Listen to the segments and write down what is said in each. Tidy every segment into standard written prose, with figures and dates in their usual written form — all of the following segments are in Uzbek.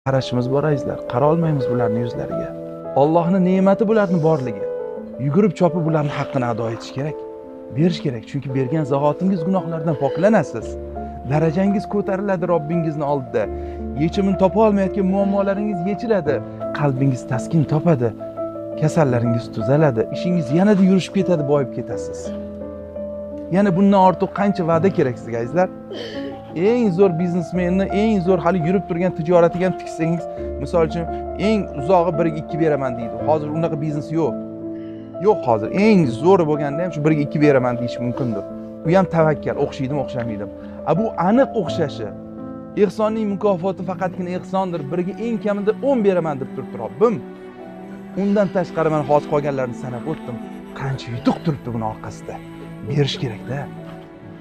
qarashimiz bor azizlar. Qara olmaymiz bularning yuzlariga. Allohning ne'mati bularning borligi. Yugurib chopib bularning haqqini ado etish kerak. Berish kerak. Chunki bergan zahotingiz gunohlardan poklanasiz. Darajangiz ko'tariladi Robbingizning oldida. Yechimini topa olmayotgan muammolaringiz yechiladi. Qalbingiz taskin topadi. Kasallaringiz tuzaladi. Ishingiz yanada yurishib ketadi, boyib ketasiz. Yana bundan ortiq qancha va'da kerak sizga azizlar? Eng zo'r biznesmenni, eng zo'r hali yurib turgan tijoratiga ham tiksangiz, misol uchun eng uzog'i 1-2 beraman deydi. Hozir unaqa biznes yo'q. Yo'q hozir. Eng zo'ri bo'lganda ham shu 1-2 beraman deyish mumkindir. Bu ham tavakkal, o'xshaydimi, o'xshamaydimi? Bu aniq o'xshashi. Ehsonning mukofoti faqatgina ehsondir. Biriga eng kamida 10 beraman deb turibdi Robbim. Undan tashqari men hozir qolganlarni sanab o'tdim. Qancha yutuq turibdi buni orqasida. Berish kerak-da.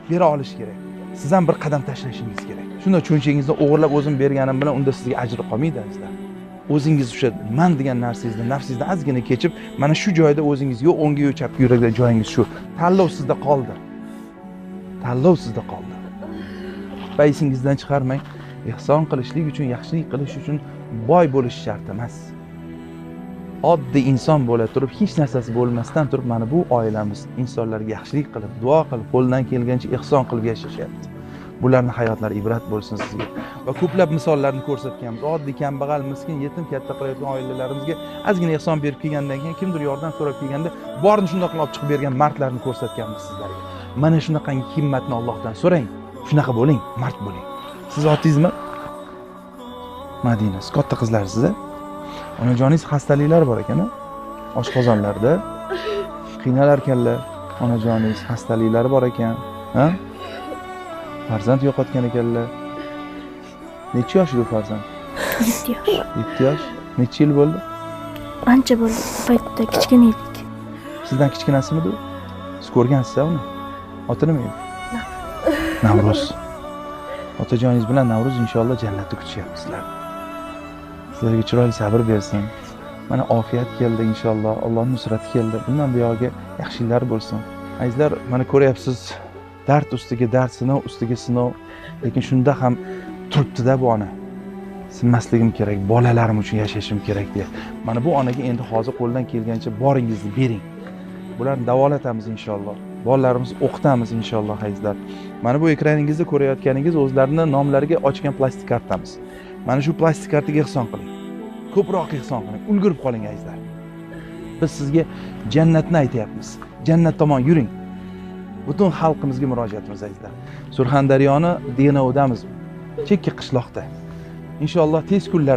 Bera olish kerak. Siz ham bir qadam tashlashingiz kerak. Shunda cho'nchingizni o'g'irlab o'zim berganim bilan unda sizga ajr qolmaydi azizlar. O'zingiz o'sha men degan narsangizni nafsingizdan ozgina kechib, mana shu joyda o'zingiz yo'q o'ngga yo'q chapga yuradigan joyingiz shu. Tanlov sizda qoldi. Tanlov sizda qoldi. Paysingizdan chiqarmang. Ehson qilishlik uchun, yaxshilik qilish uchun boy bo'lish shart emas. Oddiy inson bo'la turib, hech narsasi bo'lmasdan turib, mana bu oilamiz insonlarga yaxshilik qilib, duo qilib, qo'ldan kelgancha ehson qilib yashashyapti. Bularning hayotlari ibrat bo'lsin sizga. Va ko'plab misollarni ko'rsatganmiz. Oddiy kambag'al, miskin, yetim katta qilayotgan oilalarimizga ozgina ehson berib kelgandan keyin kimdir yordam so'rab kelganda, borini shunday qilib olib chiqib bergan mardlarni ko'rsatganmiz sizlarga. Mana shunaqangi himmatni Allohdan so'rang. Shunaqa bo'ling, mard bo'ling. Siz otizmi? Madina, siz katta qizlarsiz-a? Onajoningiz xastaliklar bor ekan-a? Oshqozonlarda qiynalar ekanlar. Onajoningiz xastaliklari bor ekan, ha? Farzand yo'qotgan ekanlar. Necha yoshda farzand? 7 yosh. 7 yosh. Necha yil bo'ldi? Ancha bo'ldi. Paytda kichkina edik. Sizdan kichkinasimidi u? Siz ko'rgansiz-a uni? Oti nima edi? Navruz. Otajoningiz bilan Navruz inshaalloh jannatda kutishyapmiz sizlar. Sizlarga chiroyli sabr bersin. Mana ofiyat keldi inshaalloh. Allohning nusrati keldi. Bundan buyog'iga yaxshiliklar bo'lsin. Azizlar, mana ko'ryapsiz, dard ustiga dard, sinov ustiga sinov. Lekin shunda ham turibdi-da bu ona. Sinmasligim kerak, bolalarim uchun yashashim kerak deya. Mana bu onaga endi hozir qo'ldan kelgancha boringizni bering. Bularni davolatamiz inshaalloh. Bolalarimizni o'qitamiz inshaalloh azizlar. Mana bu ekraningizda ko'rayotganingiz o'zlarining nomlariga ochgan plastik kartamiz. Mana shu plastik kartaga ehson qiling. Ko'proq ehson qiling. Ulgurib qoling azizlar. Biz sizga jannatni aytayapmiz. Jannat tomon yuring. Butun xalqimizga murojaatimiz azizlar. Surxondaryoni DNOdamiz. Chekka qishloqda. Inshaalloh tez kunlarda